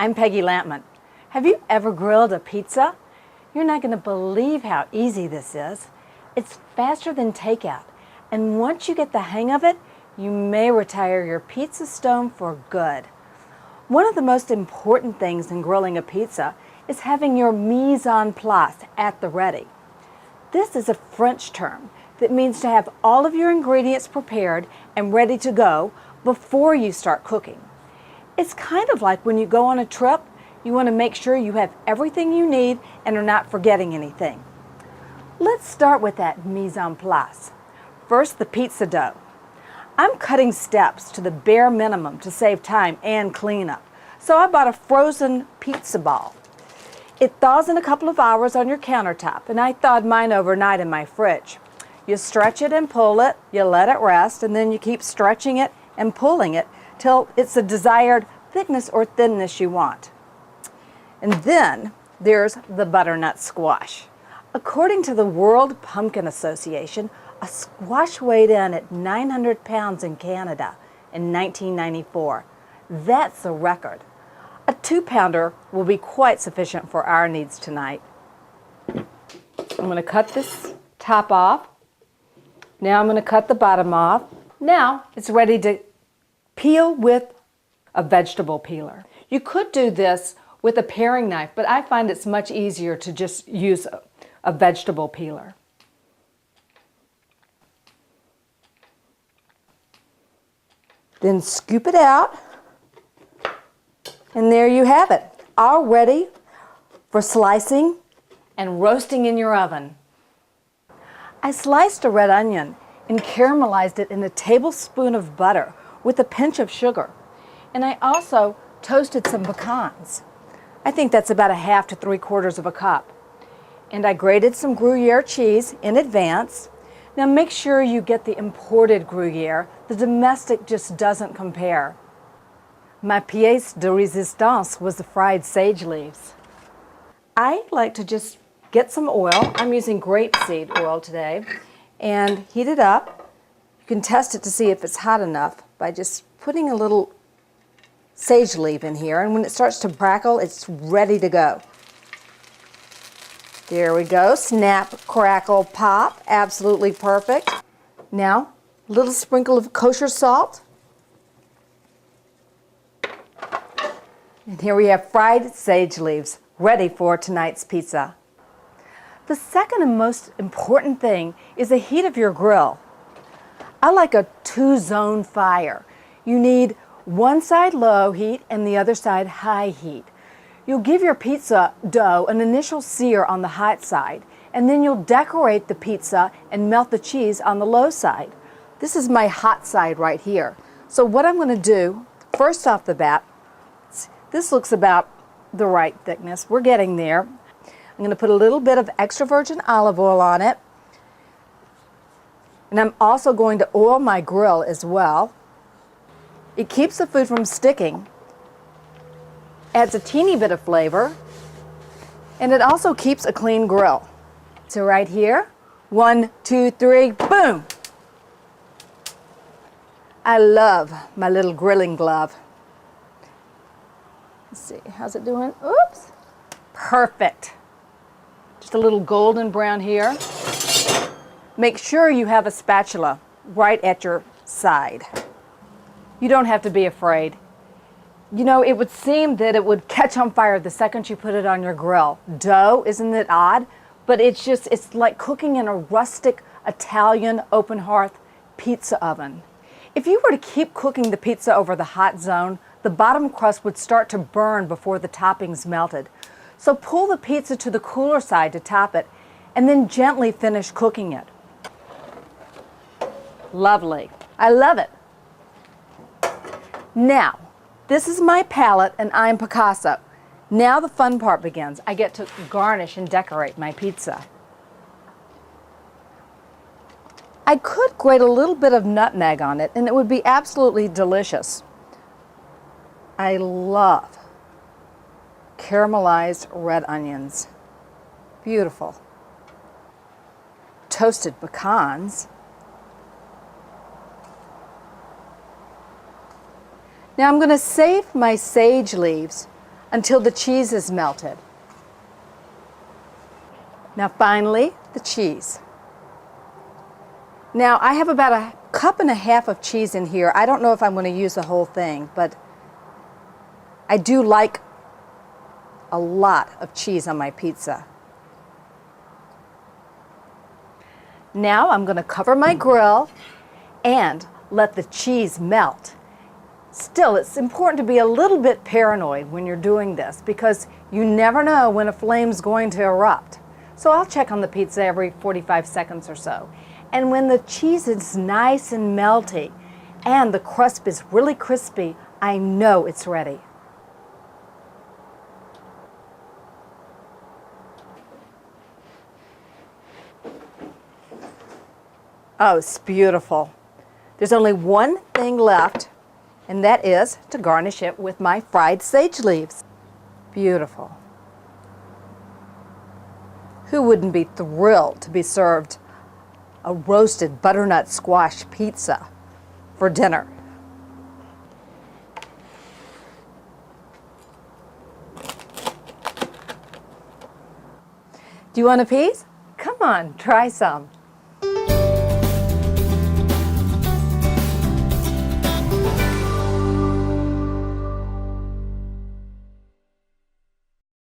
I'm Peggy Lampman. Have you ever grilled a pizza? You're not going to believe how easy this is. It's faster than takeout, and once you get the hang of it, you may retire your pizza stone for good. One of the most important things in grilling a pizza is having your mise en place at the ready. This is a French term that means to have all of your ingredients prepared and ready to go before you start cooking. It's kind of like when you go on a trip, you want to make sure you have everything you need and are not forgetting anything. Let's start with that mise en place. First, the pizza dough. I'm cutting steps to the bare minimum to save time and cleanup, so I bought a frozen pizza ball. It thaws in a couple of hours on your countertop, and I thawed mine overnight in my fridge. You stretch it and pull it, you let it rest, and then you keep stretching it and pulling it till it's the desired thickness or thinness you want. And then there's the butternut squash. According to the World Pumpkin Association, a squash weighed in at 900 pounds in Canada in 1994. That's a record. A 2-pounder will be quite sufficient for our needs tonight. I'm going to cut this top off. Now I'm going to cut the bottom off. Now it's ready to peel with a vegetable peeler. You could do this with a paring knife, but I find it's much easier to just use a vegetable peeler. Then scoop it out, and there you have it, all ready for slicing and roasting in your oven. I sliced a red onion and caramelized it in a tablespoon of butter with a pinch of sugar. And I also toasted some pecans. I think that's about 1/2 to 3/4 of a cup. And I grated some Gruyere cheese in advance. Now make sure you get the imported Gruyere. The domestic just doesn't compare. My pièce de résistance was the fried sage leaves. I like to just get some oil. I'm using grapeseed oil today, and heat it up. You can test it to see if it's hot enough by just putting a little sage leaf in here, and when it starts to crackle, it's ready to go. There we go. Snap, crackle, pop. Absolutely perfect. Now, a little sprinkle of kosher salt. And here we have fried sage leaves, ready for tonight's pizza. The second and most important thing is the heat of your grill. I like a 2-zone fire. You need one side low heat and the other side high heat. You'll give your pizza dough an initial sear on the hot side, and then you'll decorate the pizza and melt the cheese on the low side. This is my hot side right here. So what I'm going to do, first off the bat, this looks about the right thickness. We're getting there. I'm going to put a little bit of extra virgin olive oil on it. And I'm also going to oil my grill as well. It keeps the food from sticking, adds a teeny bit of flavor, and it also keeps a clean grill. So right here, 1, 2, 3, boom! I love my little grilling glove. Let's see, how's it doing? Oops! Perfect. Just a little golden brown here. Make sure you have a spatula right at your side. You don't have to be afraid. You know, it would seem that it would catch on fire the second you put it on your grill. Dough, isn't it odd? But it's like cooking in a rustic Italian open hearth pizza oven. If you were to keep cooking the pizza over the hot zone, the bottom crust would start to burn before the toppings melted. So pull the pizza to the cooler side to top it, and then gently finish cooking it. Lovely. I love it. Now, this is my palette, and I'm Picasso. Now the fun part begins. I get to garnish and decorate my pizza. I could grate a little bit of nutmeg on it, and it would be absolutely delicious. I love caramelized red onions. Beautiful. Toasted pecans. Now I'm going to save my sage leaves until the cheese is melted. Now finally, the cheese. Now I have about a cup and a half of cheese in here. I don't know if I'm going to use the whole thing, but I do like a lot of cheese on my pizza. Now I'm going to cover my grill and let the cheese melt. Still, it's important to be a little bit paranoid when you're doing this because you never know when a flame's going to erupt. So I'll check on the pizza every 45 seconds or so. And when the cheese is nice and melty and the crust is really crispy, I know it's ready. Oh, it's beautiful. There's only one thing left, and that is to garnish it with my fried sage leaves. Beautiful. Who wouldn't be thrilled to be served a roasted butternut squash pizza for dinner? Do you want a piece? Come on, try some.